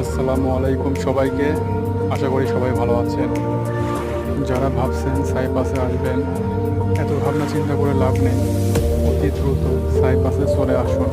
আসসালামু আলাইকুম সবাইকে। আশা করি সবাই ভালো আছেন। যারা ভাবছেন সাইপাসে আসবেন, এত ভাবনা চিন্তা করে লাভ নেই। অতি দ্রুত সাইপাসে চলে আসুন।